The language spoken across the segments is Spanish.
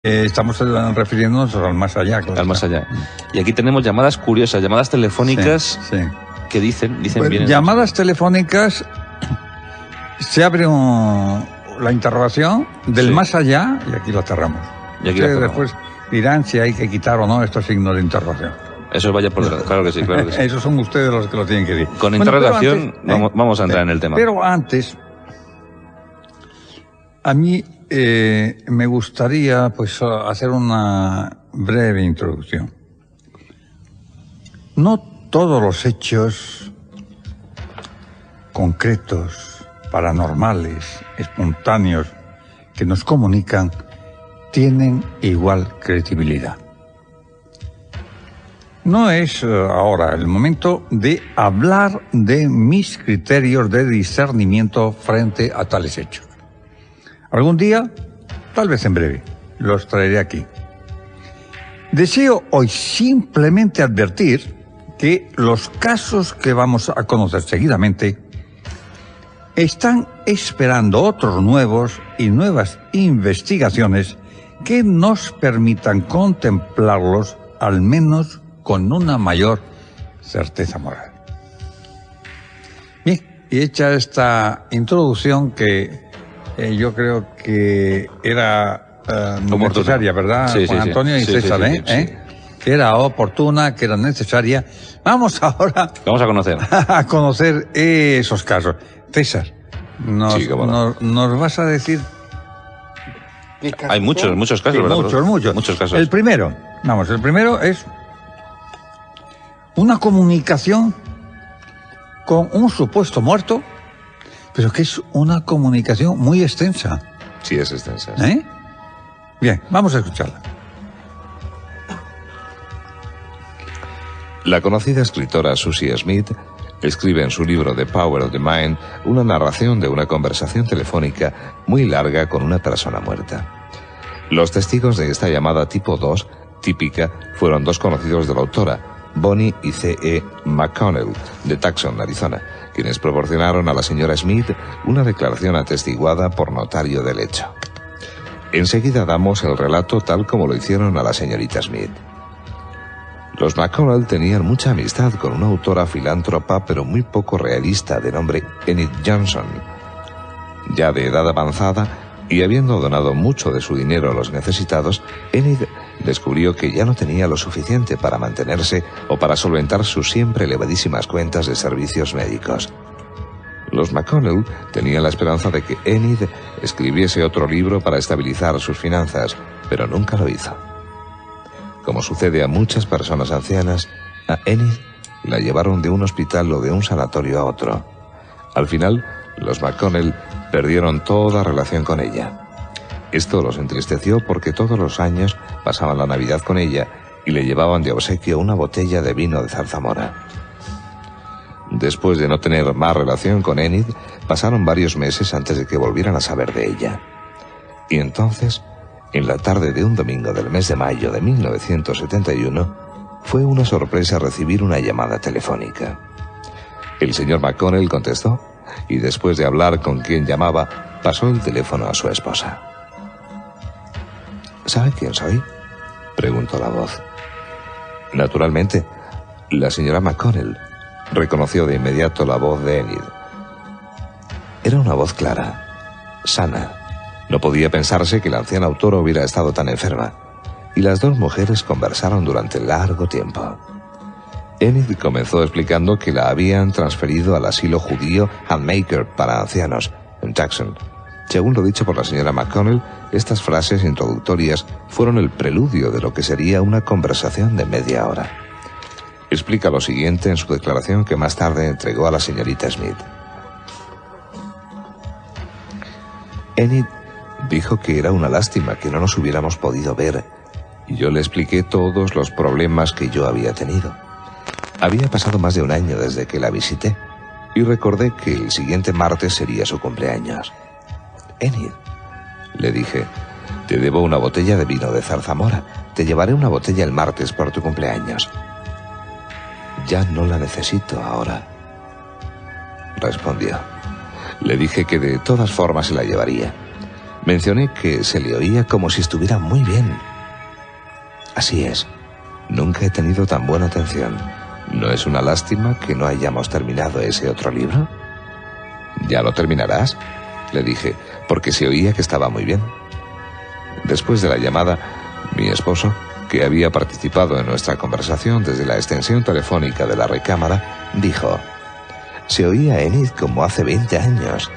Estamos refiriéndonos al más allá. Claro. Al más allá. Y aquí tenemos llamadas curiosas, llamadas telefónicas que dicen pues bien. Llamadas telefónicas, se abre la interrogación del más allá y aquí la cerramos. Y aquí después dirán si hay que quitar o no estos signos de interrogación. Eso vaya por delante, claro que sí, claro que sí. Esos son ustedes los que lo tienen que decir. Con interrogación vamos a entrar en el tema. Pero antes, a mí me gustaría pues hacer una breve introducción. No todos los hechos concretos, paranormales, espontáneos que nos comunican tienen igual credibilidad. No es ahora el momento de hablar de mis criterios de discernimiento frente a tales hechos. Algún día, tal vez en breve, los traeré aquí. Deseo hoy simplemente advertir que los casos que vamos a conocer seguidamente están esperando otros nuevos y nuevas investigaciones que nos permitan contemplarlos al menos con una mayor certeza moral. Bien, y hecha esta introducción que yo creo que era necesaria, ¿verdad, sí, Juan Antonio y César? Que era oportuna, que era necesaria. Vamos ahora a conocer esos casos. César, nos vas a decir... Hay muchos casos, ¿verdad? Muchos casos. El primero es una comunicación con un supuesto muerto, pero que es una comunicación muy extensa. Sí, es extensa. Bien, vamos a escucharla. La conocida escritora Susie Smith escribe en su libro The Power of the Mind una narración de una conversación telefónica muy larga con una persona muerta. Los testigos de esta llamada tipo 2, típica, fueron dos conocidos de la autora, Bonnie y C.E. McConnell, de Tucson, Arizona, quienes proporcionaron a la señora Smith una declaración atestiguada por notario del hecho. Enseguida damos el relato tal como lo hicieron a la señorita Smith. Los McConnell tenían mucha amistad con una autora filántropa pero muy poco realista de nombre Enid Johnson. Ya de edad avanzada y habiendo donado mucho de su dinero a los necesitados, Enid descubrió que ya no tenía lo suficiente para mantenerse o para solventar sus siempre elevadísimas cuentas de servicios médicos. Los McConnell tenían la esperanza de que Enid escribiese otro libro para estabilizar sus finanzas, pero nunca lo hizo. Como sucede a muchas personas ancianas, a Enid la llevaron de un hospital o de un sanatorio a otro. Al final, los McConnell perdieron toda relación con ella. Esto los entristeció porque todos los años pasaban la Navidad con ella y le llevaban de obsequio una botella de vino de zarzamora. Después de no tener más relación con Enid, pasaron varios meses antes de que volvieran a saber de ella. Y entonces, en la tarde de un domingo del mes de mayo de 1971, fue una sorpresa recibir una llamada telefónica. El señor McConnell contestó y después de hablar con quien llamaba, pasó el teléfono a su esposa. ¿Sabe quién soy?, preguntó la voz. Naturalmente, la señora McConnell reconoció de inmediato la voz de Enid. Era una voz clara, sana. No podía pensarse que la anciana autora hubiera estado tan enferma, y las dos mujeres conversaron durante largo tiempo. Enid comenzó explicando que la habían transferido al asilo judío Handmaker para ancianos, en Tucson. Según lo dicho por la señora McConnell, estas frases introductorias fueron el preludio de lo que sería una conversación de media hora. Explica lo siguiente en su declaración que más tarde entregó a la señorita Smith. Enid dijo que era una lástima que no nos hubiéramos podido ver, y yo le expliqué todos los problemas que yo había tenido. Había pasado más de un año desde que la visité, y recordé que el siguiente martes sería su cumpleaños. Enid, le dije, te debo una botella de vino de zarzamora. Te llevaré una botella el martes por tu cumpleaños. Ya no la necesito ahora, respondió. Le dije que de todas formas se la llevaría. Mencioné que se le oía como si estuviera muy bien. Así es, nunca he tenido tan buena atención. ¿No es una lástima que no hayamos terminado ese otro libro? ¿Ya lo terminarás?, le dije, porque se oía que estaba muy bien. Después de la llamada, mi esposo, que había participado en nuestra conversación desde la extensión telefónica de la recámara, dijo: se oía a Enid como hace 20 años.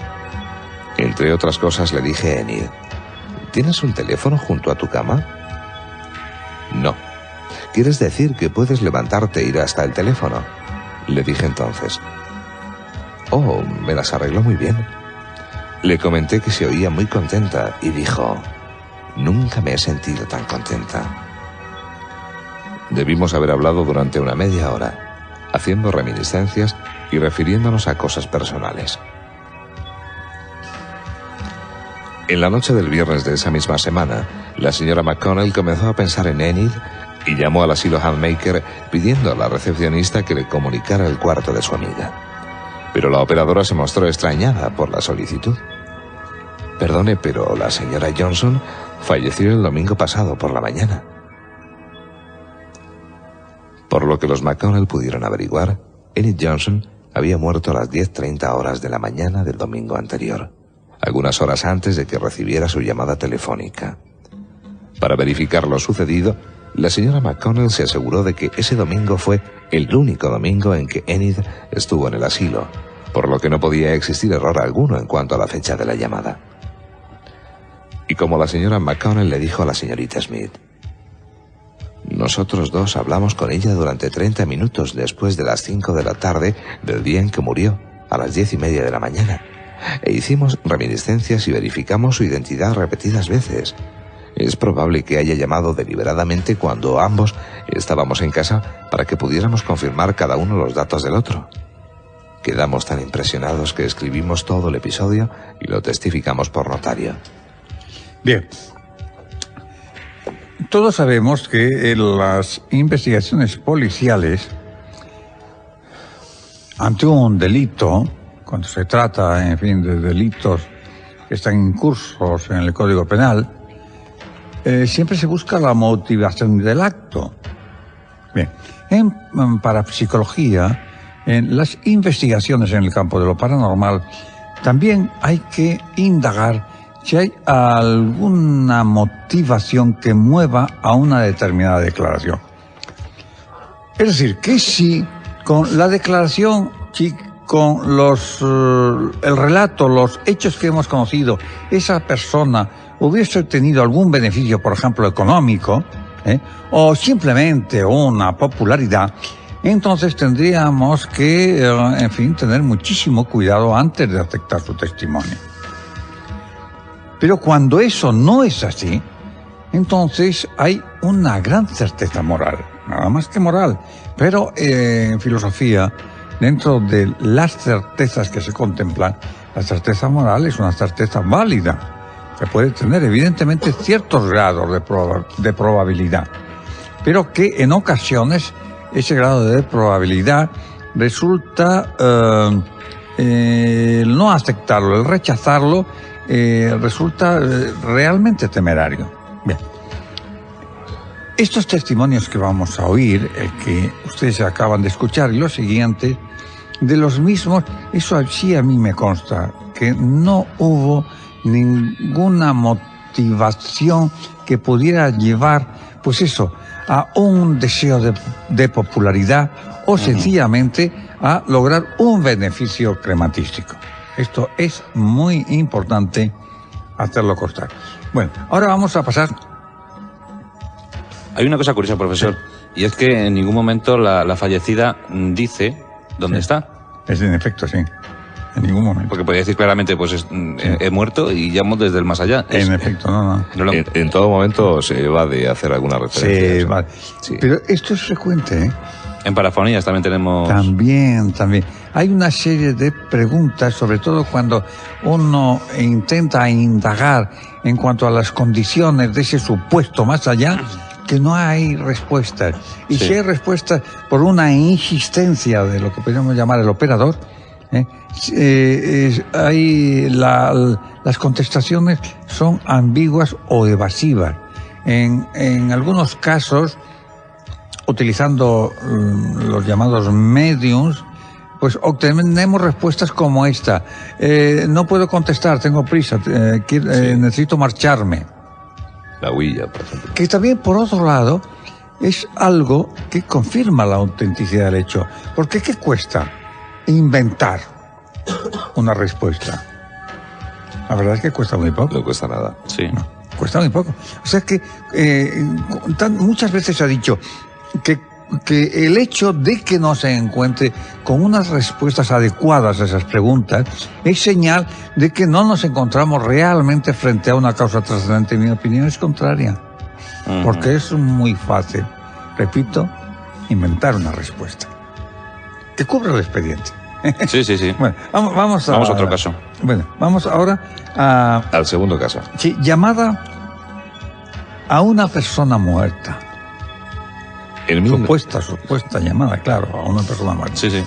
Entre otras cosas le dije a Enid: ¿tienes un teléfono junto a tu cama? No. ¿Quieres decir que puedes levantarte e ir hasta el teléfono?, le dije entonces. Oh, me las arregló muy bien. Le comenté que se oía muy contenta y dijo: nunca me he sentido tan contenta. Debimos haber hablado durante una media hora, haciendo reminiscencias y refiriéndonos a cosas personales. En la noche del viernes de esa misma semana, la señora McConnell comenzó a pensar en Enid y llamó al asilo Handmaker pidiendo a la recepcionista que le comunicara el cuarto de su amiga. Pero la operadora se mostró extrañada por la solicitud. Perdone, pero la señora Johnson falleció el domingo pasado por la mañana. Por lo que los McConnell pudieron averiguar, Enid Johnson había muerto a las 10:30 horas de la mañana del domingo anterior, algunas horas antes de que recibiera su llamada telefónica. Para verificar lo sucedido, la señora McConnell se aseguró de que ese domingo fue el único domingo en que Enid estuvo en el asilo, por lo que no podía existir error alguno en cuanto a la fecha de la llamada. Y como la señora McConnell le dijo a la señorita Smith: nosotros dos hablamos con ella durante 30 minutos después de las 5 de la tarde del día en que murió, a las 10:30 de la mañana, e hicimos reminiscencias y verificamos su identidad repetidas veces. Es probable que haya llamado deliberadamente cuando ambos estábamos en casa para que pudiéramos confirmar cada uno los datos del otro. Quedamos tan impresionados que escribimos todo el episodio y lo testificamos por notario. Bien. Todos sabemos que en las investigaciones policiales, ante un delito, cuando se trata, en fin, de delitos que están incursos en el Código Penal, siempre se busca la motivación del acto. Bien, en parapsicología, en las investigaciones en el campo de lo paranormal, también hay que indagar si hay alguna motivación que mueva a una determinada declaración. Es decir, que si con la declaración, si con el relato, los hechos que hemos conocido, esa persona hubiese obtenido algún beneficio, por ejemplo, económico, o simplemente una popularidad, entonces tendríamos que, en fin, tener muchísimo cuidado antes de aceptar su testimonio. Pero cuando eso no es así, entonces hay una gran certeza moral, nada más que moral. Pero en filosofía, dentro de las certezas que se contemplan, la certeza moral es una certeza válida, que puede tener evidentemente ciertos grados de probabilidad, pero que en ocasiones ese grado de probabilidad resulta el no aceptarlo, el rechazarlo, resulta realmente temerario. Bien. Estos testimonios que vamos a oír, el que ustedes acaban de escuchar y los siguientes, de los mismos, eso sí a mí me consta, que no hubo ninguna motivación que pudiera llevar, pues eso, a un deseo de popularidad o sencillamente a lograr un beneficio crematístico. Esto es muy importante hacerlo constar. Bueno, ahora vamos a pasar. Hay una cosa curiosa, profesor, y es que en ningún momento la fallecida dice dónde está. Es en efecto, sí. En ningún momento. Porque podría decir claramente, pues he muerto y llamo desde el más allá. En efecto, no. En todo momento se va de hacer alguna referencia. Sí, vale. Sí. Pero esto es frecuente, ¿eh? En parafonías también tenemos... También. Hay una serie de preguntas, sobre todo cuando uno intenta indagar en cuanto a las condiciones de ese supuesto más allá, que no hay respuestas. Y si hay respuestas por una insistencia de lo que podríamos llamar el operador, Las contestaciones son ambiguas o evasivas. En algunos casos, utilizando los llamados mediums, pues obtenemos respuestas como esta. No puedo contestar, tengo prisa, necesito marcharme. La huilla, por ejemplo. Que también, por otro lado, es algo que confirma la autenticidad del hecho. Porque ¿qué cuesta inventar una respuesta? La verdad es que cuesta muy poco. No cuesta nada. Sí. No, cuesta muy poco. O sea que muchas veces se ha dicho que el hecho de que no se encuentre con unas respuestas adecuadas a esas preguntas es señal de que no nos encontramos realmente frente a una causa trascendente. Mi opinión es contraria. Porque es muy fácil, repito, inventar una respuesta que cubre el expediente. Sí. Bueno, vamos a otro caso. Bueno, vamos ahora al segundo caso. Sí, llamada a una persona muerta. Supuesta llamada, claro, a una persona muerta. Sí.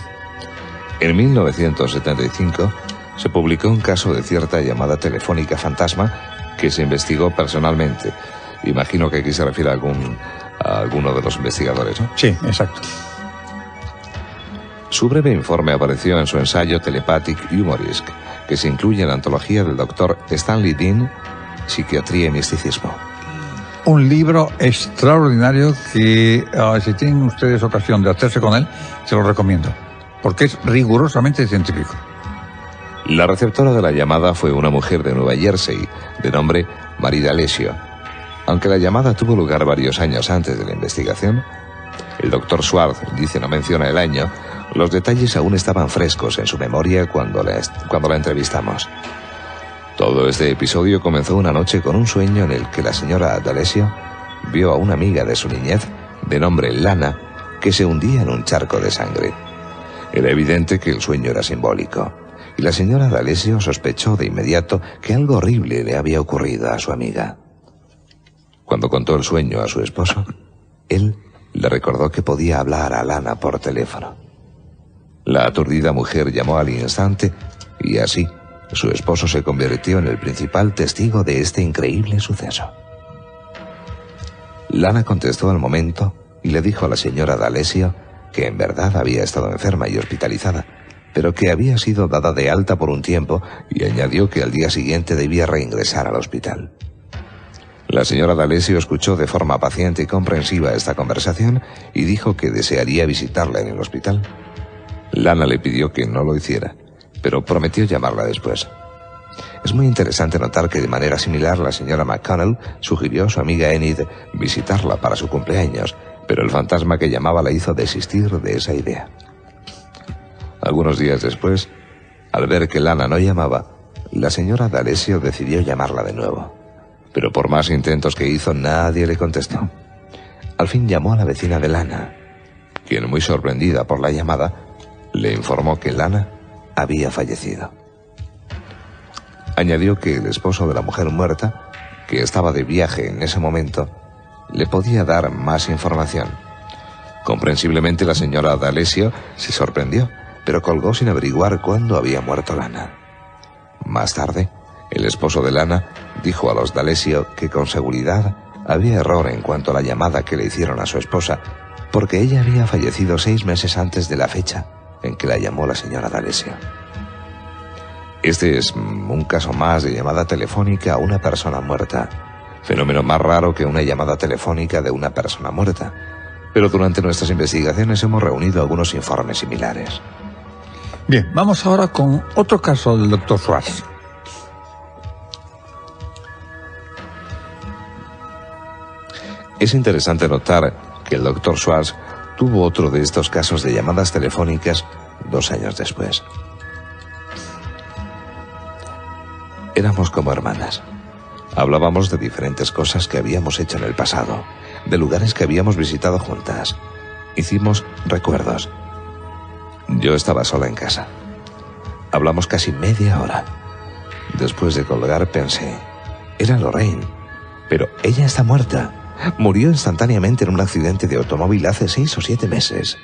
En 1975 se publicó un caso de cierta llamada telefónica fantasma que se investigó personalmente. Imagino que aquí se refiere a alguno de los investigadores, ¿no? Sí, exacto. Su breve informe apareció en su ensayo Telepathic Humorisk, que se incluye en la antología del doctor Stanley Dean, Psiquiatría y Misticismo. Un libro extraordinario que, si tienen ustedes ocasión de hacerse con él, se lo recomiendo, porque es rigurosamente científico. La receptora de la llamada fue una mujer de Nueva Jersey, de nombre Marie D'Alessio. Aunque la llamada tuvo lugar varios años antes de la investigación, el doctor Schwartz dice no menciona el año, los detalles aún estaban frescos en su memoria cuando la entrevistamos. Todo este episodio comenzó una noche con un sueño en el que la señora D'Alessio vio a una amiga de su niñez, de nombre Lana, que se hundía en un charco de sangre. Era evidente que el sueño era simbólico, y la señora D'Alessio sospechó de inmediato que algo horrible le había ocurrido a su amiga. Cuando contó el sueño a su esposo, él le recordó que podía hablar a Lana por teléfono. La aturdida mujer llamó al instante y así su esposo se convirtió en el principal testigo de este increíble suceso. Lana contestó al momento y le dijo a la señora D'Alessio que en verdad había estado enferma y hospitalizada, pero que había sido dada de alta por un tiempo y añadió que al día siguiente debía reingresar al hospital. La señora D'Alessio escuchó de forma paciente y comprensiva esta conversación y dijo que desearía visitarla en el hospital. Lana le pidió que no lo hiciera, pero prometió llamarla después. Es muy interesante notar que de manera similar la señora McConnell sugirió a su amiga Enid visitarla para su cumpleaños, pero el fantasma que llamaba la hizo desistir de esa idea. Algunos días después, al ver que Lana no llamaba, la señora D'Alessio decidió llamarla de nuevo. Pero por más intentos que hizo, nadie le contestó. Al fin llamó a la vecina de Lana, quien, muy sorprendida por la llamada, le informó que Lana había fallecido. Añadió que el esposo de la mujer muerta, que estaba de viaje en ese momento, le podía dar más información. Comprensiblemente la señora D'Alessio se sorprendió, pero colgó sin averiguar cuándo había muerto Lana. Más tarde, el esposo de Lana dijo a los D'Alessio que con seguridad había error en cuanto a la llamada que le hicieron a su esposa, porque ella había fallecido 6 meses antes de la fecha en que la llamó la señora D'Alessio. Este es un caso más de llamada telefónica a una persona muerta, fenómeno más raro que una llamada telefónica de una persona muerta, pero durante nuestras investigaciones hemos reunido algunos informes similares. Bien, vamos ahora con otro caso del doctor Schwartz. Es interesante notar que el doctor Schwartz tuvo otro de estos casos de llamadas telefónicas 2 años después. Éramos como hermanas. Hablábamos de diferentes cosas que habíamos hecho en el pasado, de lugares que habíamos visitado juntas. Hicimos recuerdos. Yo estaba sola en casa. Hablamos casi media hora. Después de colgar pensé, era Lorraine, pero ella está muerta. Murió instantáneamente en un accidente de automóvil hace 6 o 7 meses.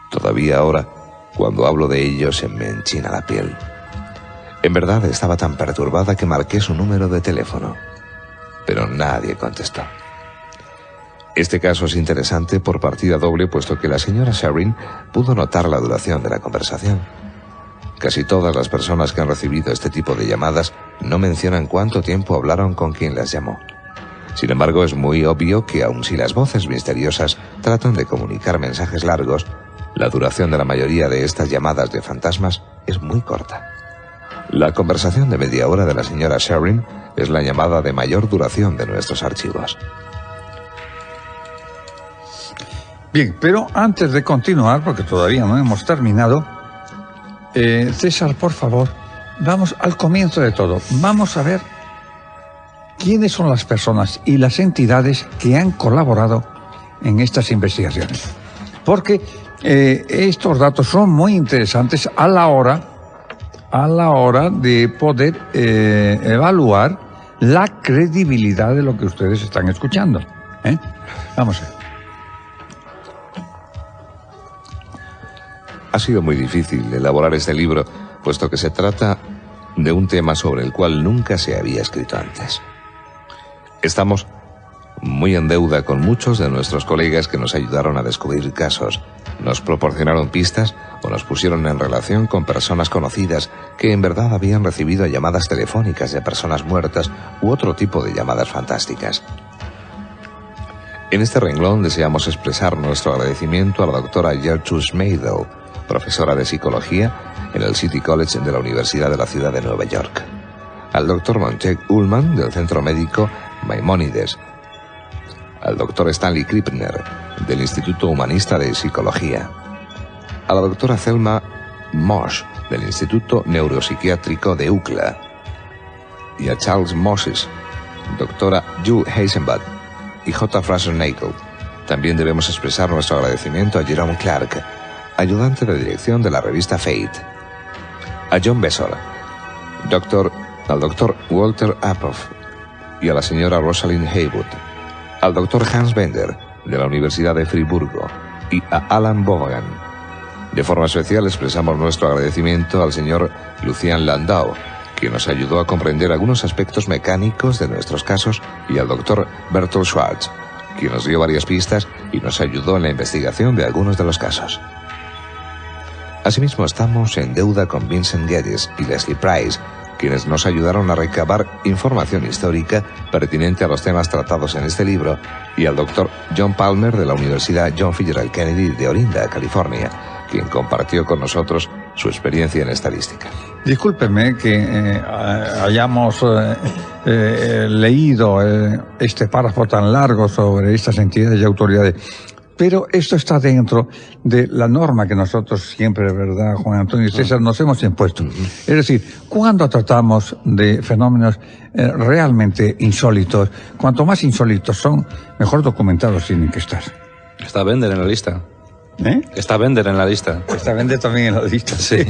Todavía ahora Cuando hablo de ello se me enchina la piel. En verdad estaba tan perturbada que marqué su número de teléfono, pero nadie contestó. Este caso es interesante por partida doble, puesto que la señora Sherrin pudo notar la duración de la conversación. Casi todas las personas que han recibido este tipo de llamadas no mencionan cuánto tiempo hablaron con quien las llamó. Sin embargo, es muy obvio que aun si las voces misteriosas tratan de comunicar mensajes largos, la duración de la mayoría de estas llamadas de fantasmas es muy corta. La conversación de media hora de la señora Sherrin es la llamada de mayor duración de nuestros archivos. Bien, pero antes de continuar, porque todavía no hemos terminado, César, por favor, vamos al comienzo de todo. Vamos a ver quiénes son las personas y las entidades que han colaborado en estas investigaciones. Porque estos datos son muy interesantes a la hora de poder evaluar la credibilidad de lo que ustedes están escuchando. Vamos a ver. Ha sido muy difícil elaborar este libro, puesto que se trata de un tema sobre el cual nunca se había escrito antes. Estamos muy en deuda con muchos de nuestros colegas que nos ayudaron a descubrir casos, nos proporcionaron pistas o nos pusieron en relación con personas conocidas que en verdad habían recibido llamadas telefónicas de personas muertas u otro tipo de llamadas fantásticas. En este renglón deseamos expresar nuestro agradecimiento a la doctora Gertrude Meidel, profesora de psicología en el City College de la Universidad de la Ciudad de Nueva York, al doctor Montag Ullman del Centro Médico Maimónides, al doctor Stanley Krippner del Instituto Humanista de Psicología, a la doctora Thelma Mosch del Instituto Neuropsiquiátrico de UCLA y a Charles Moses, doctora Jules Heisenbach y J. Fraser Nagel. También debemos expresar nuestro agradecimiento a Jerome Clark, ayudante de dirección de la revista Fate, a John Bessor, al doctor Walter Appoff y a la señora Rosalind Haywood, al doctor Hans Bender de la Universidad de Friburgo y a Alan Bogan. De forma especial expresamos nuestro agradecimiento al señor Lucien Landau, quien nos ayudó a comprender algunos aspectos mecánicos de nuestros casos, y al doctor Bertolt Schwartz, quien nos dio varias pistas y nos ayudó en la investigación de algunos de los casos. Asimismo, estamos en deuda con Vincent Geddes y Leslie Price, quienes nos ayudaron a recabar información histórica pertinente a los temas tratados en este libro, y al doctor John Palmer de la Universidad John Fitzgerald Kennedy de Orinda, California, quien compartió con nosotros su experiencia en estadística. Discúlpeme que hayamos leído este párrafo tan largo sobre estas entidades y autoridades, pero esto está dentro de la norma que nosotros siempre, ¿verdad, Juan Antonio y César, nos hemos impuesto? Es decir, cuando tratamos de fenómenos realmente insólitos, cuanto más insólitos son, mejor documentados tienen que estar. Está Bender en la lista. Está Bender en la lista. Está Bender también en la lista. Sí.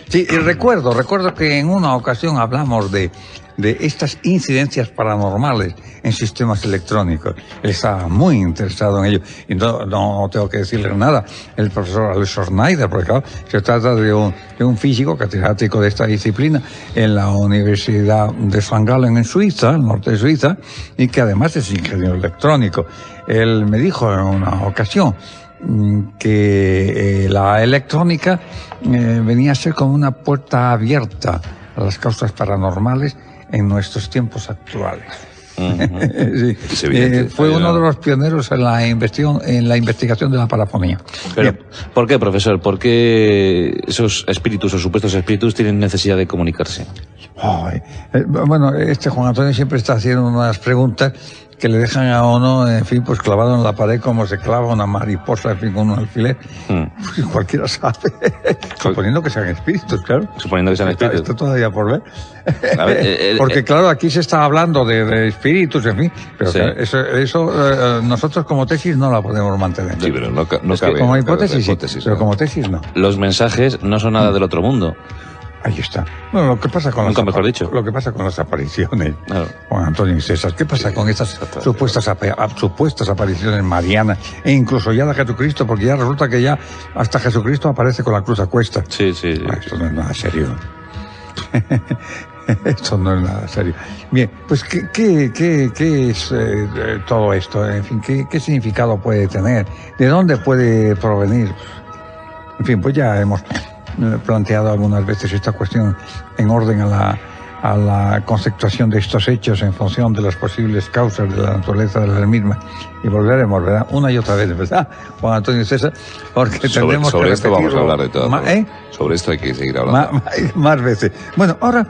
Sí, y recuerdo que en una ocasión hablamos de estas incidencias paranormales en sistemas electrónicos. Él estaba muy interesado en ello. Y no tengo que decirle nada. El profesor Alexander Schneider, porque claro, se trata de un físico catedrático de esta disciplina en la Universidad de St. Gallen en Suiza, el norte de Suiza, y que además es ingeniero electrónico. Él me dijo en una ocasión que la electrónica venía a ser como una puerta abierta a las causas paranormales en nuestros tiempos actuales. Sí. Fue uno de los pioneros en la investigación de la parafonía. Pero, ¿por qué, profesor? ¿Por qué esos espíritus o supuestos espíritus tienen necesidad de comunicarse? Bueno, Juan Antonio siempre está haciendo unas preguntas que le dejan a uno, en fin, pues clavado en la pared como se clava una mariposa, en fin, con un alfiler. Pues cualquiera sabe. Suponiendo que sean espíritus, claro. Suponiendo que sean espíritus. Esto todavía por ver. A ver porque claro, aquí se está hablando de espíritus, en fin, pero sí. Eso nosotros como tesis no la podemos mantener. Sí, pero no cabe. Como hipótesis, sí, pero como tesis no. Los mensajes no son nada del otro mundo. Ahí está. Bueno, lo que pasa con Nunca mejor dicho. Lo que pasa con las apariciones, Claro. Juan Antonio y César. ¿Qué pasa con estas supuestas apariciones marianas? E incluso ya de Jesucristo, porque ya resulta que ya hasta Jesucristo aparece con la cruz a cuesta. Sí. Esto no es nada serio. Esto no es nada serio. Bien, pues ¿qué es todo esto? En fin, ¿qué significado puede tener? ¿De dónde puede provenir? En fin, pues ya hemos planteado algunas veces esta cuestión en orden a la conceptuación de estos hechos en función de las posibles causas de la naturaleza de las mismas. Y volveremos, ¿verdad? Una y otra vez, ¿verdad, Juan Antonio y César? Porque tendremos sobre que esto vamos a repetirlo hablar de todo. Sobre esto hay que seguir hablando. Más veces. Bueno, ahora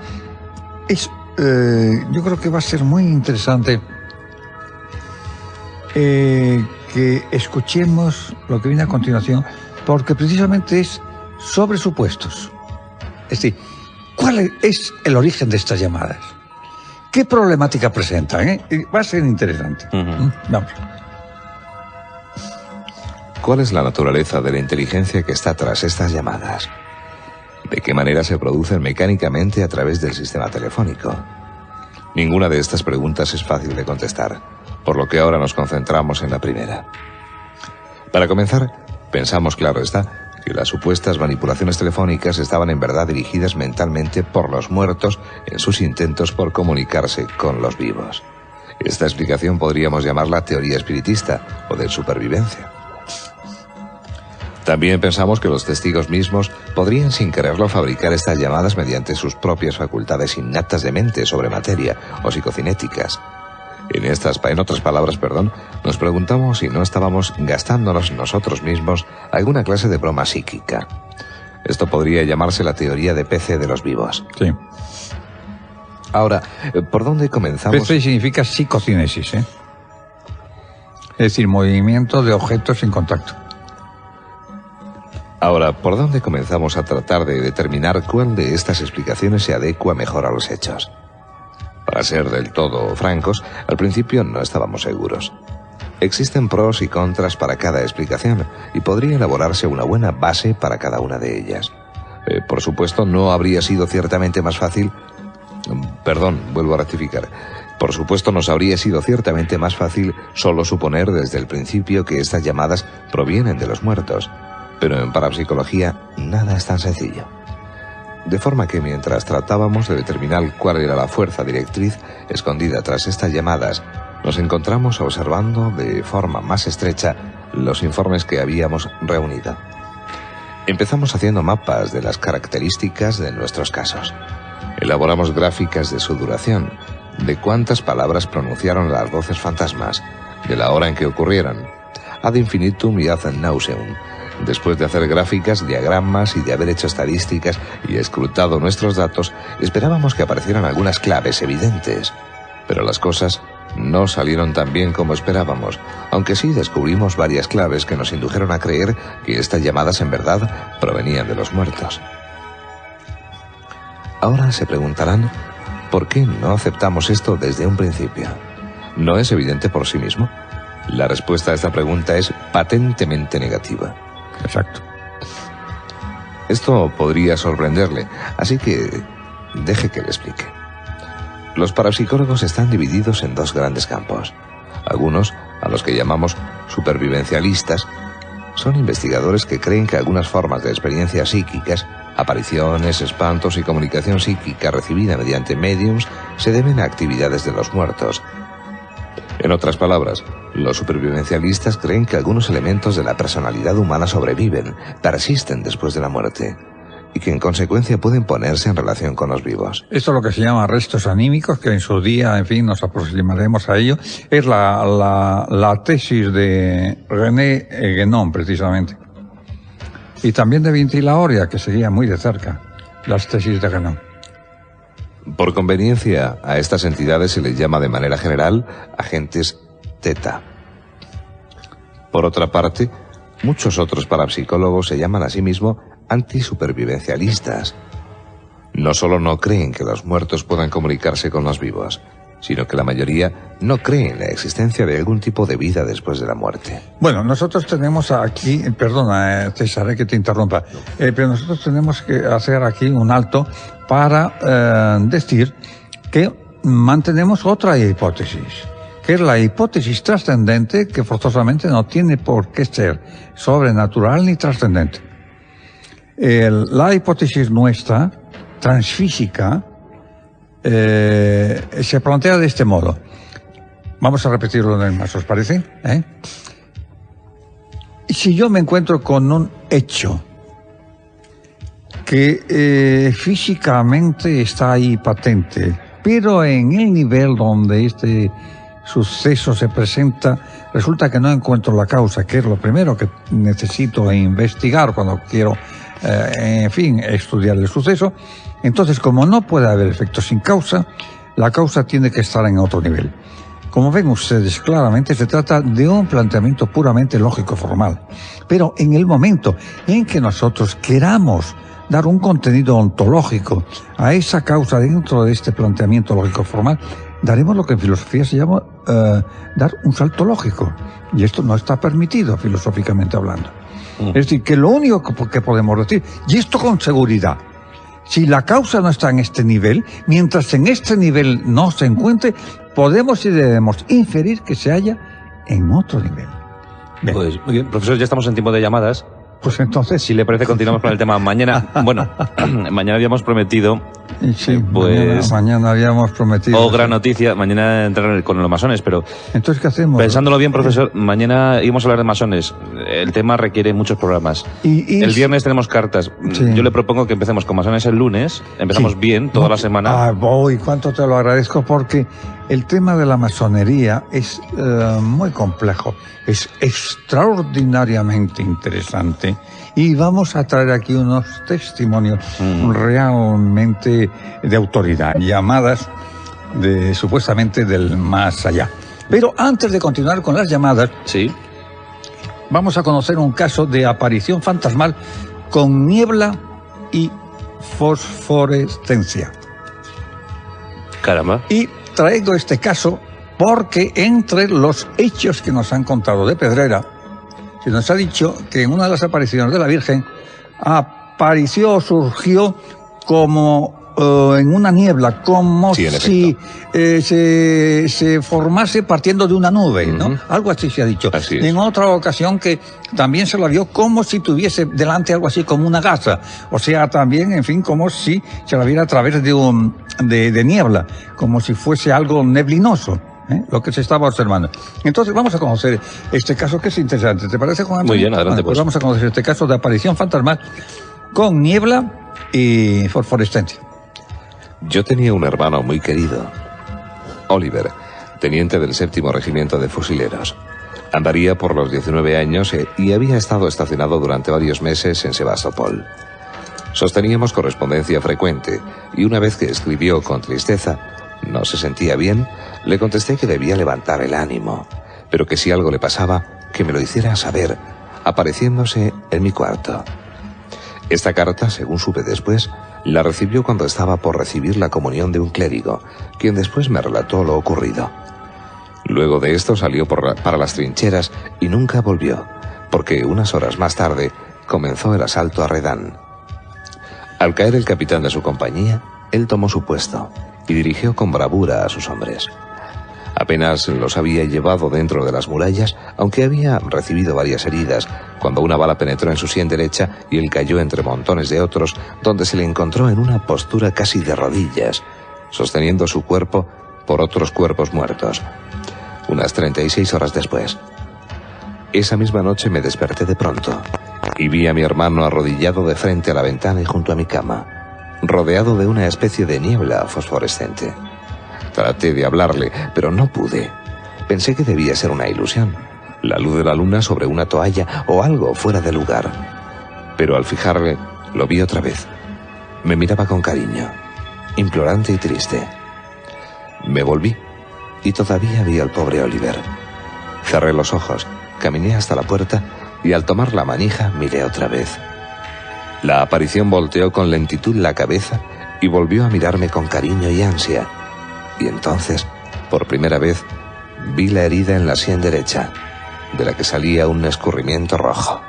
yo creo que va a ser muy interesante que escuchemos lo que viene a continuación, porque precisamente es sobre supuestos. Es decir, ¿cuál es el origen de estas llamadas? ¿Qué problemática presentan? Va a ser interesante. Vamos. ¿Cuál es la naturaleza de la inteligencia que está tras estas llamadas? ¿De qué manera se producen mecánicamente a través del sistema telefónico? Ninguna de estas preguntas es fácil de contestar, por lo que ahora nos concentramos en la primera. Para comenzar, pensamos, claro está, que las supuestas manipulaciones telefónicas estaban en verdad dirigidas mentalmente por los muertos en sus intentos por comunicarse con los vivos. Esta explicación podríamos llamarla teoría espiritista o de supervivencia. También pensamos que los testigos mismos podrían sin quererlo fabricar estas llamadas mediante sus propias facultades innatas de mente sobre materia o psicocinéticas. En otras palabras, nos preguntamos si no estábamos gastándonos nosotros mismos alguna clase de broma psíquica. Esto podría llamarse la teoría de PC de los vivos. Sí. Ahora, ¿por dónde comenzamos? PC significa psicocinesis, ¿eh? Es decir, movimiento de objetos sin contacto. Ahora, ¿por dónde comenzamos a tratar de determinar cuál de estas explicaciones se adecua mejor a los hechos? Para ser del todo francos, al principio no estábamos seguros. Existen pros y contras para cada explicación y podría elaborarse una buena base para cada una de ellas. Por supuesto, no habría sido ciertamente más fácil... vuelvo a rectificar. Por supuesto, nos habría sido ciertamente más fácil solo suponer desde el principio que estas llamadas provienen de los muertos. Pero en parapsicología nada es tan sencillo. De forma que mientras tratábamos de determinar cuál era la fuerza directriz escondida tras estas llamadas, nos encontramos observando de forma más estrecha los informes que habíamos reunido. Empezamos haciendo mapas de las características de nuestros casos. Elaboramos gráficas de su duración, de cuántas palabras pronunciaron las voces fantasmas, de la hora en que ocurrieron, ad infinitum y ad nauseum. Después de hacer gráficas, diagramas y de haber hecho estadísticas y escrutado nuestros datos, esperábamos que aparecieran algunas claves evidentes. Pero las cosas no salieron tan bien como esperábamos, aunque sí descubrimos varias claves que nos indujeron a creer que estas llamadas en verdad provenían de los muertos. Ahora se preguntarán, ¿por qué no aceptamos esto desde un principio? ¿No es evidente por sí mismo? La respuesta a esta pregunta es patentemente negativa. Exacto. Esto podría sorprenderle, así que deje que le explique. Los parapsicólogos están divididos en dos grandes campos. Algunos, a los que llamamos supervivencialistas, son investigadores que creen que algunas formas de experiencias psíquicas, apariciones, espantos y comunicación psíquica recibida mediante médiums se deben a actividades de los muertos. En otras palabras, los supervivencialistas creen que algunos elementos de la personalidad humana sobreviven, persisten después de la muerte, y que en consecuencia pueden ponerse en relación con los vivos. Esto es lo que se llama restos anímicos, que en su día, en fin, nos aproximaremos a ello. Es la tesis de René Guénon, precisamente. Y también de Vintil Horia, que seguía muy de cerca las tesis de Guénon. Por conveniencia, a estas entidades se les llama de manera general agentes Theta. Por otra parte, muchos otros parapsicólogos se llaman a sí mismos antisupervivencialistas. No solo no creen que los muertos puedan comunicarse con los vivos, sino que la mayoría no cree en la existencia de algún tipo de vida después de la muerte. Bueno, nosotros tenemos aquí, perdona César, que te interrumpa, pero nosotros tenemos que hacer aquí un alto para decir que mantenemos otra hipótesis, que es la hipótesis trascendente, que forzosamente no tiene por qué ser sobrenatural ni trascendente. La hipótesis nuestra, transfísica, se plantea de este modo. Vamos a repetirlo de más, ¿os parece? Si yo me encuentro con un hecho que físicamente está ahí patente, pero en el nivel donde este suceso se presenta, resulta que no encuentro la causa, que es lo primero que necesito investigar cuando quiero, estudiar el suceso. Entonces, como no puede haber efecto sin causa, la causa tiene que estar en otro nivel. Como ven ustedes claramente, se trata de un planteamiento puramente lógico-formal. Pero en el momento en que nosotros queramos dar un contenido ontológico a esa causa dentro de este planteamiento lógico-formal, daremos lo que en filosofía se llama dar un salto lógico. Y esto no está permitido filosóficamente hablando. Es decir, que lo único que podemos decir, y esto con seguridad, si la causa no está en este nivel, mientras en este nivel no se encuentre, podemos y debemos inferir que se halla en otro nivel. Bien. Pues, muy bien, profesor, ya estamos en tiempo de llamadas. Pues entonces, si le parece, continuamos con el tema. Mañana, bueno, mañana habíamos prometido, sí, pues... mañana habíamos prometido... Oh, gran noticia, mañana entrar con los masones, pero... Entonces, ¿qué hacemos? Pensándolo bien, profesor, mañana íbamos a hablar de masones. El tema requiere muchos programas. El viernes tenemos cartas. Sí. Yo le propongo que empecemos con masones el lunes, empezamos bien, toda la semana. Cuánto te lo agradezco, porque el tema de la masonería es muy complejo, es extraordinariamente interesante, y vamos a traer aquí unos testimonios realmente de autoridad, llamadas supuestamente del más allá. Pero antes de continuar con las llamadas, sí, vamos a conocer un caso de aparición fantasmal con niebla y fosforescencia. Caramba. Y traigo este caso porque entre los hechos que nos han contado de Pedrera, se nos ha dicho que en una de las apariciones de la Virgen surgió como en una niebla, como si se formase partiendo de una nube, ¿no? Algo así se ha dicho. Así es. En otra ocasión que también se la vio como si tuviese delante algo así como una gasa, o sea, también, en fin, como si se la viera a través de niebla, como si fuese algo neblinoso. Lo que se estaba observando. Entonces vamos a conocer este caso, que es interesante. ¿Te parece, Juan Antonio? Muy bien, adelante, pues vamos a conocer este caso de aparición fantasmal con niebla y fosforescencia. Yo tenía un hermano muy querido, Oliver, teniente del 7º Regimiento de Fusileros. Andaría por los 19 años y había estado estacionado durante varios meses en Sebastopol. Sosteníamos correspondencia frecuente, y una vez que escribió con tristeza, no se sentía bien, le contesté que debía levantar el ánimo, pero que si algo le pasaba, que me lo hiciera saber, apareciéndose en mi cuarto. Esta carta, según supe después, la recibió cuando estaba por recibir la comunión de un clérigo, quien después me relató lo ocurrido. Luego de esto salió para las trincheras y nunca volvió, porque unas horas más tarde comenzó el asalto a Redán. Al caer el capitán de su compañía, él tomó su puesto y dirigió con bravura a sus hombres. Apenas los había llevado dentro de las murallas, aunque había recibido varias heridas, cuando una bala penetró en su sien derecha y él cayó entre montones de otros, donde se le encontró en una postura casi de rodillas, sosteniendo su cuerpo por otros cuerpos muertos. Unas 36 horas después. Esa misma noche me desperté de pronto y vi a mi hermano arrodillado de frente a la ventana y junto a mi cama, rodeado de una especie de niebla fosforescente. Traté de hablarle, pero no pude. Pensé que debía ser una ilusión, la luz de la luna sobre una toalla o algo fuera de lugar. Pero al fijarle, lo vi otra vez. Me miraba con cariño, implorante y triste. Me volví y todavía vi al pobre Oliver. Cerré los ojos, caminé hasta la puerta y al tomar la manija miré otra vez. La aparición volteó con lentitud la cabeza y volvió a mirarme con cariño y ansia. Y entonces por primera vez, vi la herida en la sien derecha, de la que salía un escurrimiento rojo.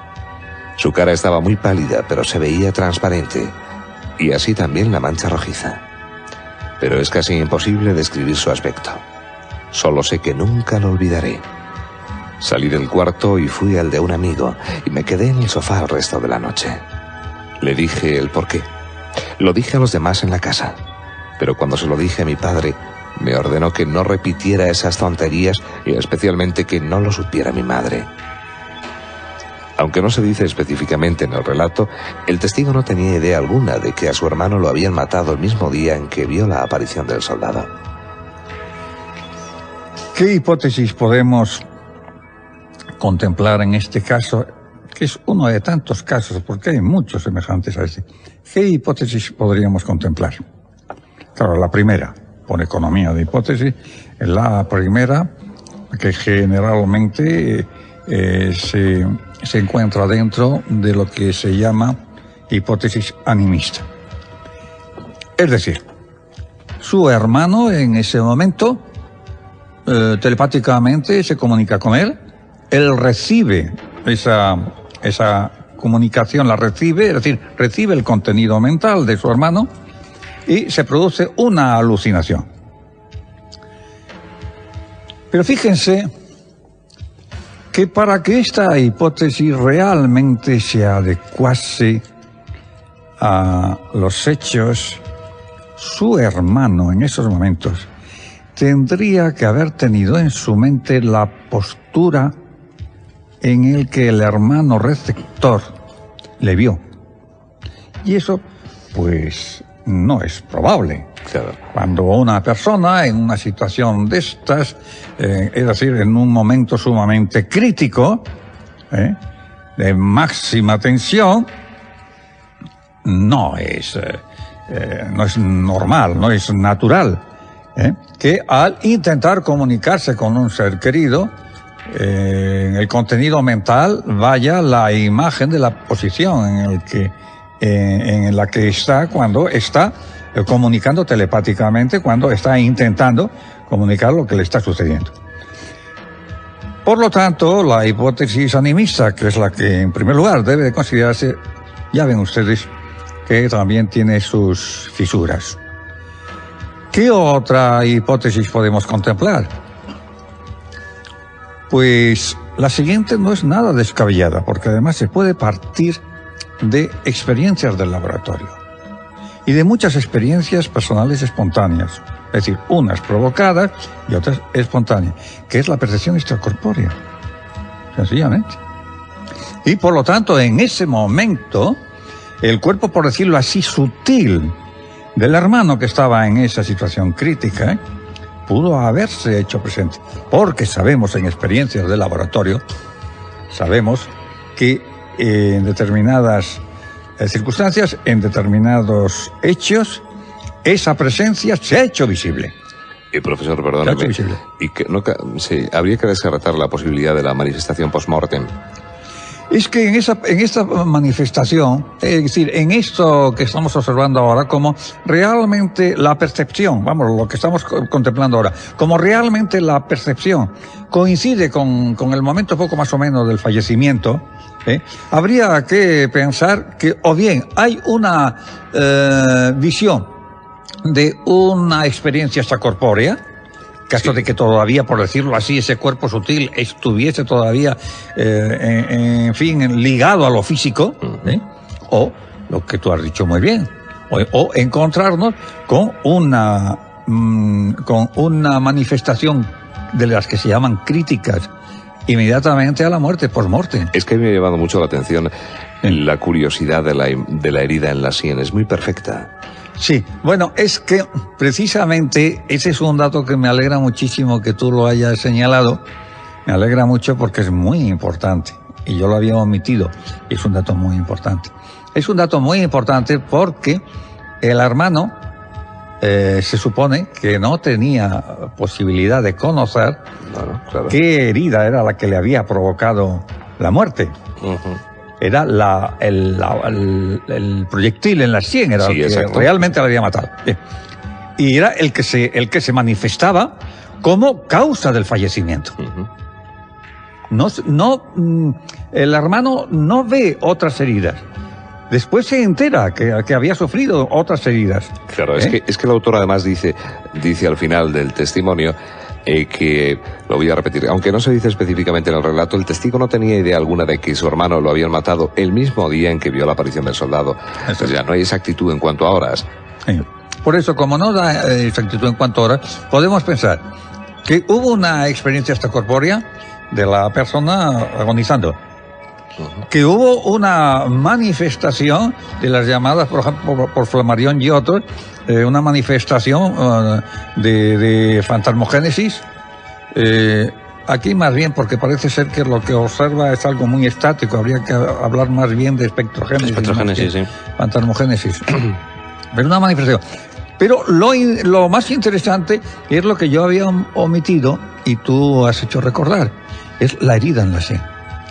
Su cara estaba muy pálida, pero se veía transparente, y así también la mancha rojiza. Pero es casi imposible describir su aspecto. Solo sé que nunca lo olvidaré. Salí del cuarto y fui al de un amigo, y me quedé en el sofá el resto de la noche. Le dije el porqué. Lo dije a los demás en la casa, pero cuando se lo dije a mi padre, me ordenó que no repitiera esas tonterías y especialmente que no lo supiera mi madre. Aunque no se dice específicamente en el relato, el testigo no tenía idea alguna de que a su hermano lo habían matado el mismo día en que vio la aparición del soldado. ¿Qué hipótesis podemos contemplar en este caso, que es uno de tantos casos, porque hay muchos semejantes a este? ¿Qué hipótesis podríamos contemplar? Claro, la primera, por economía de hipótesis, la primera, que generalmente se encuentra dentro de lo que se llama hipótesis animista. Es decir, su hermano en ese momento telepáticamente se comunica con él, él recibe esa comunicación, la recibe, es decir, recibe el contenido mental de su hermano y se produce una alucinación. Pero fíjense que para que esta hipótesis realmente se adecuase a los hechos, su hermano en esos momentos tendría que haber tenido en su mente la postura en el que el hermano receptor le vio. Y eso, pues, no es probable. Claro. Cuando una persona en una situación de estas, es decir, en un momento sumamente crítico, de máxima tensión, no es normal, no es natural, que al intentar comunicarse con un ser querido, en el contenido mental vaya la imagen de la posición en la que está cuando está comunicando telepáticamente, cuando está intentando comunicar lo que le está sucediendo. Por lo tanto, la hipótesis animista, que es la que en primer lugar debe de considerarse, ya ven ustedes que también tiene sus fisuras. ¿Qué otra hipótesis podemos contemplar? Pues la siguiente no es nada descabellada, porque además se puede partir de experiencias del laboratorio y de muchas experiencias personales espontáneas, es decir, unas provocadas y otras espontáneas, que es la percepción extracorpórea, sencillamente. Y por lo tanto, en ese momento, el cuerpo, por decirlo así, sutil del hermano que estaba en esa situación crítica, pudo haberse hecho presente, porque sabemos en experiencias de laboratorio, sabemos que en determinadas circunstancias, en determinados hechos, esa presencia se ha hecho visible. Profesor, perdóname, y que habría que descartar la posibilidad de la manifestación post-mortem. Es que en esta manifestación, es decir, en esto que estamos observando ahora, como realmente la percepción, vamos, lo que estamos contemplando ahora, como realmente la percepción coincide con el momento poco más o menos del fallecimiento, habría que pensar que o bien hay una visión de una experiencia extracorpórea, caso de que todavía, por decirlo así, ese cuerpo sutil estuviese todavía, en fin, ligado a lo físico, o lo que tú has dicho muy bien, o encontrarnos con una manifestación de las que se llaman críticas inmediatamente a la muerte, post-morte. Es que me ha llamado mucho la atención la curiosidad de la herida en la sien, es muy perfecta. Sí, bueno, es que precisamente ese es un dato que me alegra muchísimo que tú lo hayas señalado. Me alegra mucho porque es muy importante y yo lo había omitido. Es un dato muy importante. Es un dato muy importante porque el hermano se supone que no tenía posibilidad de conocer qué herida era la que le había provocado la muerte. Era el proyectil en la sien, era el que realmente la había matado. Y era el que se manifestaba como causa del fallecimiento. El hermano no ve otras heridas. Después se entera que había sufrido otras heridas. Claro, es que el autor además dice al final del testimonio que, lo voy a repetir, aunque no se dice específicamente en el relato, el testigo no tenía idea alguna de que su hermano lo habían matado el mismo día en que vio la aparición del soldado. Entonces ya no hay exactitud en cuanto a horas. Sí. Por eso, como no da exactitud en cuanto a horas, podemos pensar que hubo una experiencia extracorpórea de la persona agonizando. Que hubo una manifestación de las llamadas, por ejemplo, por Flammarion y otros, una manifestación de fantasmogénesis. Aquí más bien, porque parece ser que lo que observa es algo muy estático, habría que hablar más bien de espectrogénesis. Espectrogénesis, sí. Fantasmogénesis. Pero una manifestación. Pero lo más interesante es lo que yo había omitido y tú has hecho recordar, es la herida en la sien.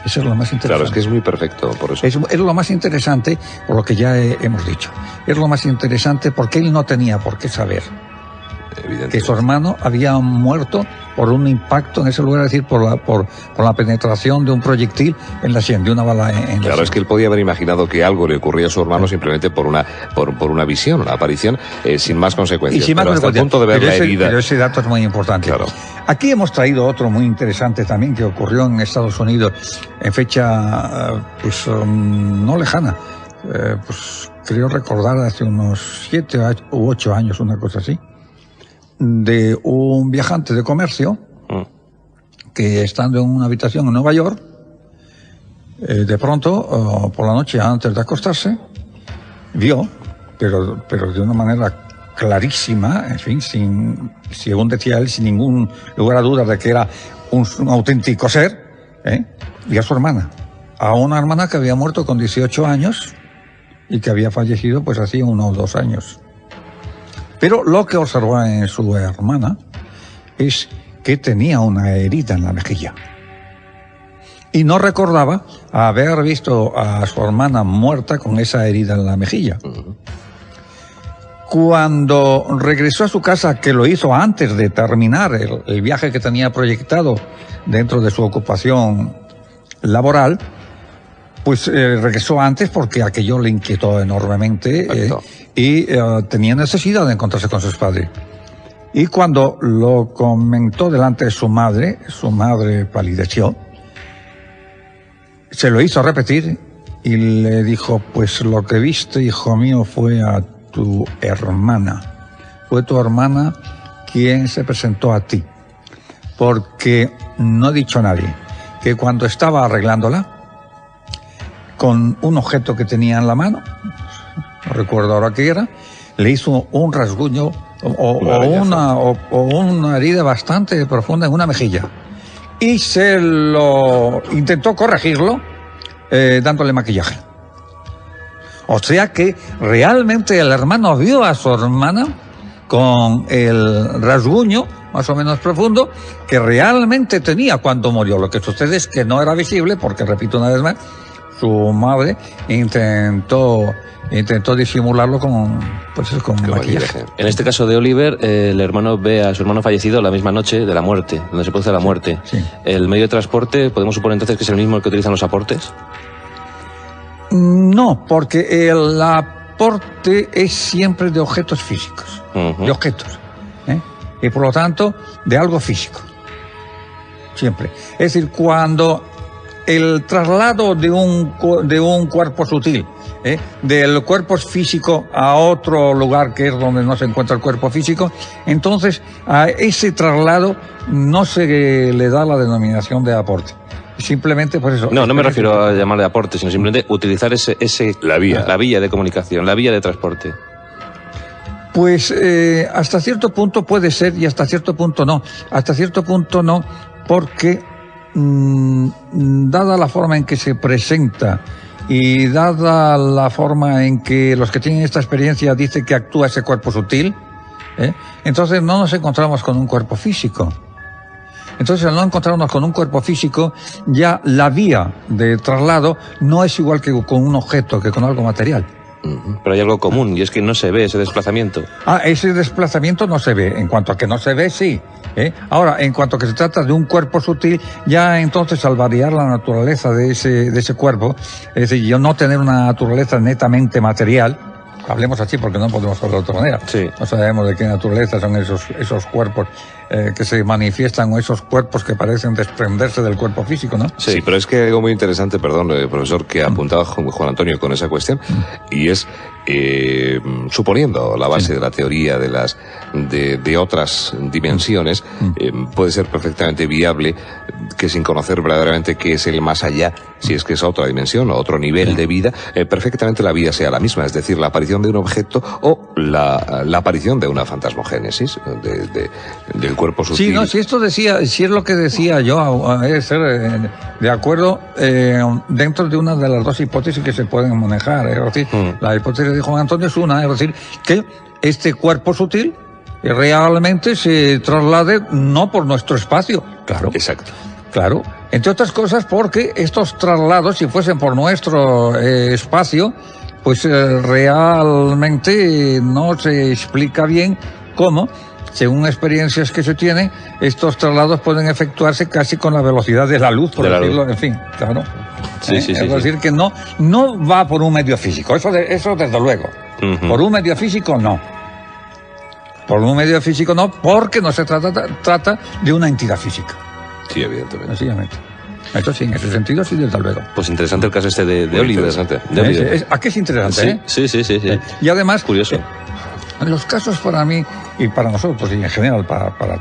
Eso es lo más interesante. Claro, es que es muy perfecto, por eso. Es lo más interesante por lo que ya hemos dicho. Es lo más interesante porque él no tenía por qué saber que su hermano había muerto por un impacto en ese lugar, es decir, por la penetración de un proyectil en la sien, de una bala en la sien. Claro, es que él podía haber imaginado que algo le ocurría a su hermano simplemente por una visión, una aparición, sin más consecuencias. Y sin más pero consecuencias. Hasta el punto de ver la herida. Pero ese dato es muy importante. Claro. Aquí hemos traído otro muy interesante también que ocurrió en Estados Unidos en fecha no lejana. Pues creo recordar hace unos 7 u 8 años, una cosa así, de un viajante de comercio que, estando en una habitación en Nueva York, de pronto, por la noche antes de acostarse, vio, pero de una manera clarísima, en fin, según decía él, sin ningún lugar a dudas de que era un auténtico ser, vio a su hermana, a una hermana que había muerto con 18 años y que había fallecido pues hacía 1 o 2 años. Pero lo que observó en su hermana es que tenía una herida en la mejilla. Y no recordaba haber visto a su hermana muerta con esa herida en la mejilla. Cuando regresó a su casa, que lo hizo antes de terminar el viaje que tenía proyectado dentro de su ocupación laboral, pues regresó antes porque aquello le inquietó enormemente y tenía necesidad de encontrarse con sus padres. Y cuando lo comentó delante de su madre palideció, se lo hizo repetir y le dijo, pues lo que viste, hijo mío, fue a tu hermana. Fue tu hermana quien se presentó a ti. Porque no ha dicho nadie que cuando estaba arreglándola, con un objeto que tenía en la mano, no recuerdo ahora qué era, le hizo un rasguño o una herida bastante profunda en una mejilla. Y se lo intentó corregirlo dándole maquillaje. O sea que realmente el hermano vio a su hermana con el rasguño más o menos profundo que realmente tenía cuando murió. Lo que sucede es que no era visible porque, repito una vez más, su madre intentó disimularlo con maquillaje. En este caso de Oliver, el hermano ve a su hermano fallecido la misma noche de la muerte, donde se produce la muerte. Sí. ¿El medio de transporte, podemos suponer entonces que es el mismo que utilizan los aportes? No, porque el aporte es siempre de objetos físicos, de objetos, y por lo tanto de algo físico, siempre. Es decir, cuando el traslado de un cuerpo sutil, del cuerpo físico a otro lugar que es donde no se encuentra el cuerpo físico, entonces a ese traslado no se le da la denominación de aporte. Simplemente por eso. No me refiero a llamarle aporte, sino simplemente utilizar la vía de comunicación, la vía de transporte. Pues hasta cierto punto puede ser y hasta cierto punto no. Hasta cierto punto no, porque dada la forma en que se presenta y dada la forma en que los que tienen esta experiencia dicen que actúa ese cuerpo sutil, entonces no nos encontramos con un cuerpo físico. Entonces, al no encontrarnos con un cuerpo físico, ya la vía de traslado no es igual que con un objeto, que con algo material. Pero hay algo común, y es que no se ve ese desplazamiento. Ese desplazamiento no se ve. En cuanto a que no se ve, sí. Ahora, en cuanto a que se trata de un cuerpo sutil, ya entonces al variar la naturaleza de ese cuerpo, es decir, yo no tener una naturaleza netamente material, hablemos así porque no podemos hablar de otra manera. Sí. No sabemos de qué naturaleza son esos cuerpos que se manifiestan, o esos cuerpos que parecen desprenderse del cuerpo físico, ¿no? Sí, pero es que hay algo muy interesante, perdón, profesor, que ha apuntado Juan Antonio con esa cuestión, y es, suponiendo la base de la teoría de otras dimensiones, puede ser perfectamente viable que, sin conocer verdaderamente qué es el más allá, si es que es otra dimensión o otro nivel de vida, perfectamente la vida sea la misma, es decir, la aparición de un objeto o la aparición de una fantasmogénesis del cuerpo sutil. Sí, no, si es lo que decía yo, es ser de acuerdo dentro de una de las dos hipótesis que se pueden manejar. Es decir, la hipótesis de Juan Antonio es una, es decir, que este cuerpo sutil realmente se traslade no por nuestro espacio. Claro. Exacto. Claro. Entre otras cosas porque estos traslados, si fuesen por nuestro espacio, pues realmente no se explica bien cómo, según experiencias que se tienen, estos traslados pueden efectuarse casi con la velocidad de la luz, por decirlo, en fin, claro. Sí, es decir, que no va por un medio físico, eso desde luego. Por un medio físico no. Por un medio físico no, porque no se trata de una entidad física. Sí, evidentemente. Sencillamente. Eso sí, en ese sentido sí, desde luego. Pues interesante el caso este de Oliver. Interesante. De Oliver. ¿A qué es interesante? Sí. Y además, curioso. En los casos para mí y para nosotros y en general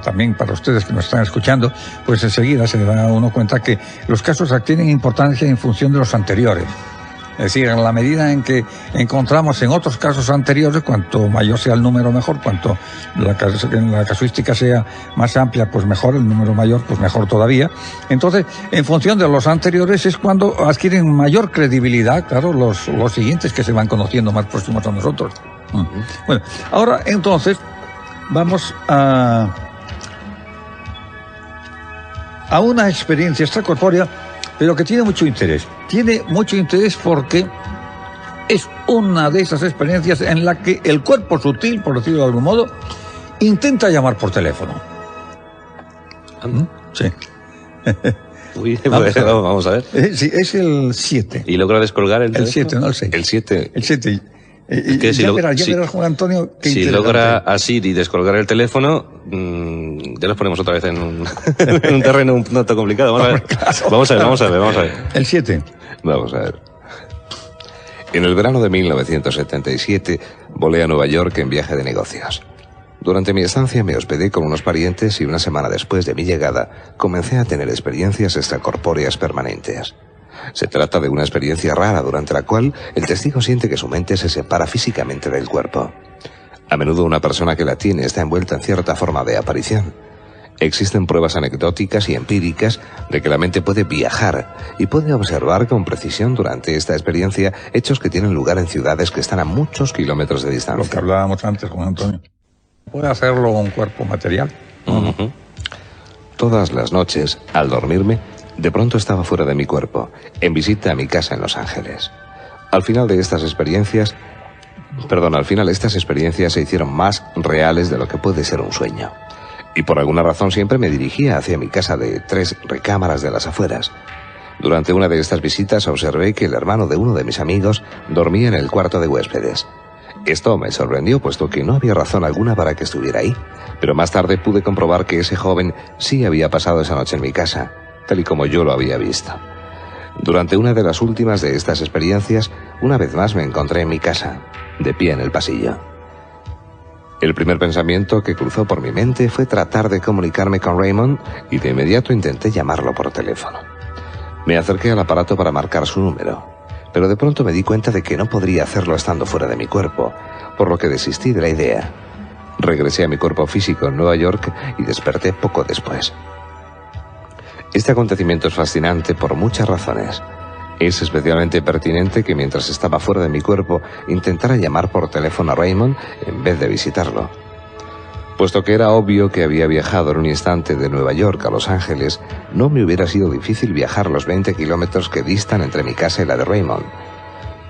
también para ustedes que nos están escuchando, pues enseguida se da uno cuenta que los casos tienen importancia en función de los anteriores. Es decir, en la medida en que encontramos en otros casos anteriores, cuanto mayor sea el número mejor, cuanto la casuística sea más amplia, pues mejor, el número mayor, pues mejor todavía. Entonces, en función de los anteriores es cuando adquieren mayor credibilidad, claro, los siguientes que se van conociendo más próximos a nosotros. Bueno, ahora entonces vamos a una experiencia extracorpórea, pero que tiene mucho interés. Tiene mucho interés porque es una de esas experiencias en la que el cuerpo sutil, por decirlo de algún modo, intenta llamar por teléfono. Sí. Uy, vamos a ver. Sí, es el 7. ¿Y logra descolgar el teléfono? 7, no el 6. El 7. El 7. Es que ya verás, Juan Antonio, si logra a Siri descolgar el teléfono, ya nos ponemos otra vez en un terreno un tanto complicado. Vamos a ver. El 7. Vamos a ver. En el verano de 1977 volé a Nueva York en viaje de negocios. Durante mi estancia me hospedé con unos parientes y una semana después de mi llegada comencé a tener experiencias extracorpóreas permanentes. Se trata de una experiencia rara durante la cual el testigo siente que su mente se separa físicamente del cuerpo. A menudo una persona que la tiene está envuelta en cierta forma de aparición. Existen pruebas anecdóticas y empíricas de que la mente puede viajar y puede observar con precisión durante esta experiencia hechos que tienen lugar en ciudades que están a muchos kilómetros de distancia. Lo que hablábamos antes, Juan Antonio. ¿Puede hacerlo un cuerpo material? Todas las noches, al dormirme, de pronto estaba fuera de mi cuerpo, en visita a mi casa en Los Ángeles. Al final estas experiencias se hicieron más reales de lo que puede ser un sueño. Y por alguna razón siempre me dirigía hacia mi casa de 3 recámaras de las afueras. Durante una de estas visitas observé que el hermano de uno de mis amigos dormía en el cuarto de huéspedes. Esto me sorprendió, puesto que no había razón alguna para que estuviera ahí, pero más tarde pude comprobar que ese joven sí había pasado esa noche en mi casa, tal y como yo lo había visto. Durante una de las últimas de estas experiencias, una vez más me encontré en mi casa, de pie en el pasillo. El primer pensamiento que cruzó por mi mente fue tratar de comunicarme con Raymond y de inmediato intenté llamarlo por teléfono. Me acerqué al aparato para marcar su número, pero de pronto me di cuenta de que no podría hacerlo estando fuera de mi cuerpo, por lo que desistí de la idea. Regresé a mi cuerpo físico en Nueva York y desperté poco después. Este acontecimiento es fascinante por muchas razones. Es especialmente pertinente que mientras estaba fuera de mi cuerpo intentara llamar por teléfono a Raymond en vez de visitarlo. Puesto que era obvio que había viajado en un instante de Nueva York a Los Ángeles, no me hubiera sido difícil viajar los 20 kilómetros que distan entre mi casa y la de Raymond.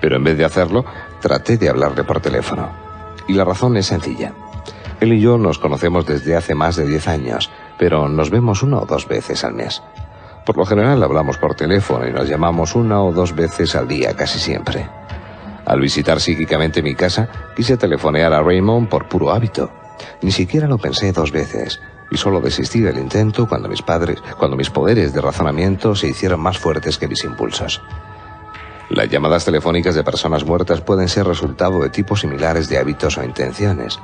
Pero en vez de hacerlo, traté de hablarle por teléfono. Y la razón es sencilla. Él y yo nos conocemos desde hace más de 10 años, pero nos vemos 1 o 2 veces al mes. Por lo general hablamos por teléfono y nos llamamos 1 o 2 veces al día, casi siempre. Al visitar psíquicamente mi casa, quise telefonear a Raymond por puro hábito. Ni siquiera lo pensé 2 veces, y solo desistí del intento cuando mis poderes de razonamiento se hicieron más fuertes que mis impulsos. Las llamadas telefónicas de personas muertas pueden ser resultado de tipos similares de hábitos o intenciones.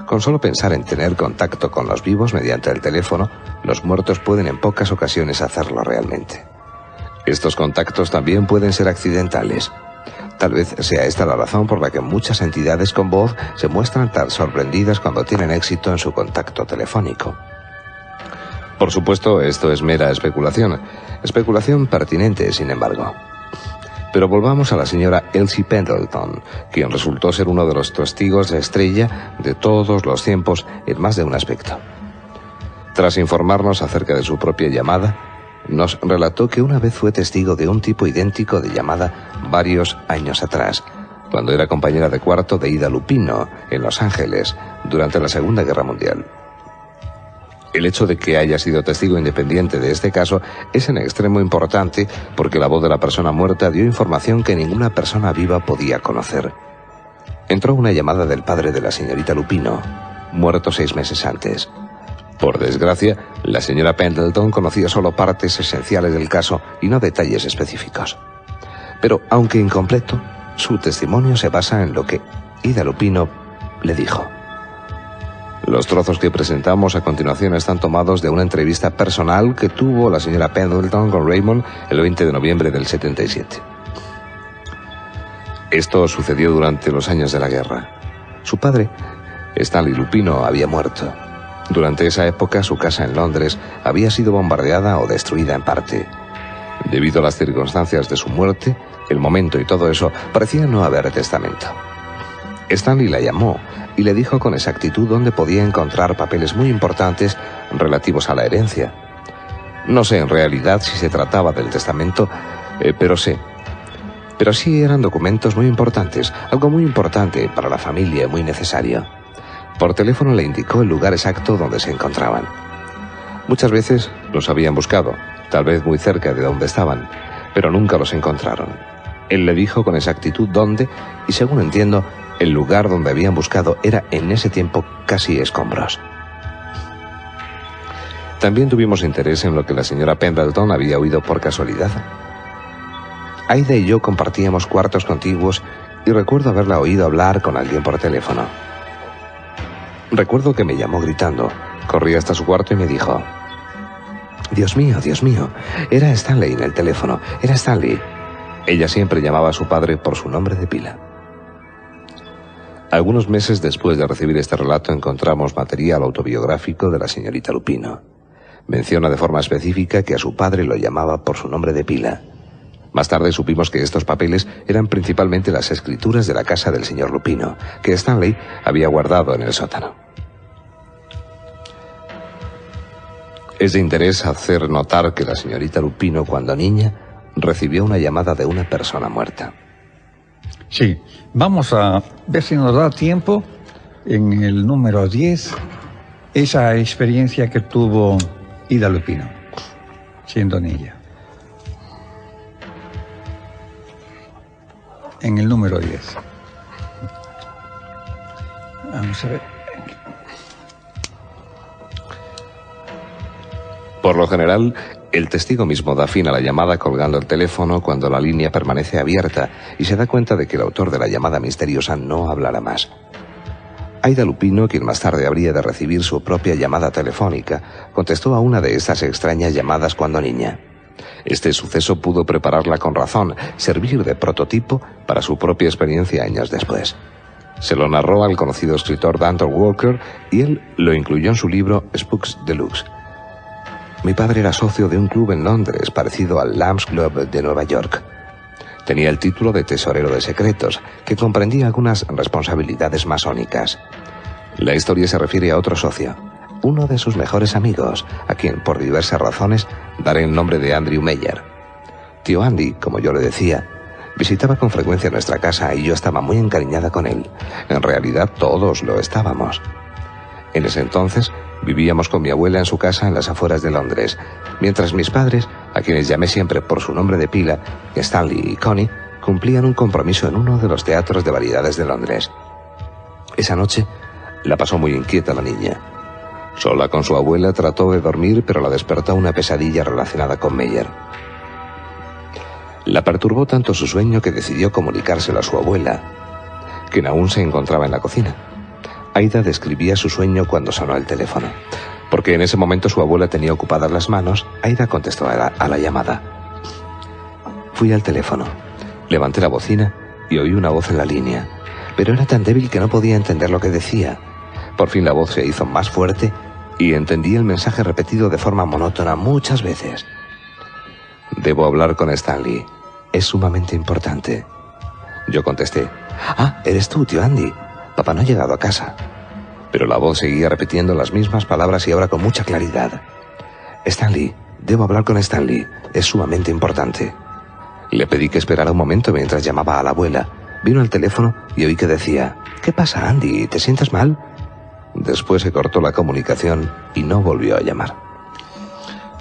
Con solo pensar en tener contacto con los vivos mediante el teléfono, los muertos pueden en pocas ocasiones hacerlo realmente. Estos contactos también pueden ser accidentales. Tal vez sea esta la razón por la que muchas entidades con voz se muestran tan sorprendidas cuando tienen éxito en su contacto telefónico. Por supuesto, esto es mera especulación pertinente, sin embargo. Pero volvamos a la señora Elsie Pendleton, quien resultó ser uno de los testigos de estrella de todos los tiempos en más de un aspecto. Tras informarnos acerca de su propia llamada, nos relató que una vez fue testigo de un tipo idéntico de llamada varios años atrás, cuando era compañera de cuarto de Ida Lupino en Los Ángeles durante la Segunda Guerra Mundial. El hecho de que haya sido testigo independiente de este caso es en extremo importante porque la voz de la persona muerta dio información que ninguna persona viva podía conocer. Entró una llamada del padre de la señorita Lupino, muerto 6 meses antes. Por desgracia, la señora Pendleton conocía solo partes esenciales del caso y no detalles específicos. Pero, aunque incompleto, su testimonio se basa en lo que Ida Lupino le dijo. Los trozos que presentamos a continuación están tomados de una entrevista personal que tuvo la señora Pendleton con Raymond el 20 de noviembre del 77. Esto sucedió durante los años de la guerra. Su padre, Stanley Lupino, había muerto. Durante esa época, su casa en Londres había sido bombardeada o destruida en parte. Debido a las circunstancias de su muerte, el momento y todo eso, parecía no haber testamento. Stanley la llamó y le dijo con exactitud dónde podía encontrar papeles muy importantes relativos a la herencia. No sé en realidad si se trataba del testamento, pero sí eran documentos muy importantes, algo muy importante para la familia, muy necesario. Por teléfono le indicó el lugar exacto donde se encontraban. Muchas veces los habían buscado, tal vez muy cerca de donde estaban, pero nunca los encontraron. Él le dijo con exactitud dónde, y según entiendo, el lugar donde habían buscado era en ese tiempo casi escombros. También tuvimos interés en lo que la señora Pendleton había oído por casualidad. Aida y yo compartíamos cuartos contiguos y recuerdo haberla oído hablar con alguien por teléfono. Recuerdo que me llamó gritando, corrí hasta su cuarto y me dijo: Dios mío, era Stanley en el teléfono, era Stanley. Ella siempre llamaba a su padre por su nombre de pila. Algunos meses después de recibir este relato encontramos material autobiográfico de la señorita Lupino. Menciona de forma específica que a su padre lo llamaba por su nombre de pila. Más tarde supimos que estos papeles eran principalmente las escrituras de la casa del señor Lupino, que Stanley había guardado en el sótano. Es de interés hacer notar que la señorita Lupino, cuando niña, recibió una llamada de una persona muerta. Sí, vamos a ver si nos da tiempo en el número 10, esa experiencia que tuvo Ida Lupino, siendo niña. En el número 10. Vamos a ver. Por lo general, el testigo mismo da fin a la llamada colgando el teléfono cuando la línea permanece abierta y se da cuenta de que el autor de la llamada misteriosa no hablará más. Aida Lupino, quien más tarde habría de recibir su propia llamada telefónica, contestó a una de estas extrañas llamadas cuando niña. Este suceso pudo prepararla con razón, servir de prototipo para su propia experiencia años después. Se lo narró al conocido escritor Danton Walker y él lo incluyó en su libro Spooks Deluxe. Mi padre era socio de un club en Londres parecido al Lambs Club de Nueva York. Tenía el título de tesorero de secretos, que comprendía algunas responsabilidades masónicas. La historia se refiere a otro socio, uno de sus mejores amigos, a quien por diversas razones daré el nombre de Andrew Meyer. Tío Andy, como yo le decía, Visitaba con frecuencia nuestra casa y yo estaba muy encariñada con él. En realidad todos lo estábamos. En ese entonces vivíamos con mi abuela en su casa en las afueras de Londres, mientras mis padres, a quienes llamé siempre por su nombre de pila, Stanley y Connie, cumplían un compromiso en uno de los teatros de variedades de Londres. Esa noche la pasó muy inquieta la niña. Sola con su abuela trató de dormir, pero la despertó una pesadilla relacionada con Meyer. La perturbó tanto su sueño que decidió comunicárselo a su abuela, quien aún se encontraba en la cocina. Aida describía su sueño cuando sonó el teléfono. Porque en ese momento su abuela tenía ocupadas las manos, Aida contestó a la llamada. Fui al teléfono, levanté la bocina y oí una voz en la línea, pero era tan débil que no podía entender lo que decía. Por fin la voz se hizo más fuerte y entendí el mensaje repetido de forma monótona muchas veces. Debo hablar con Stanley. Es sumamente importante. Yo contesté. Ah, eres tú, tío Andy. Papá no ha llegado a casa. Pero la voz seguía repitiendo las mismas palabras y ahora con mucha claridad. Stanley, debo hablar con Stanley. Es sumamente importante. Le pedí que esperara un momento mientras llamaba a la abuela. Vino al teléfono y oí que decía: ¿Qué pasa, Andy? ¿Te sientes mal? Después se cortó la comunicación y no volvió a llamar.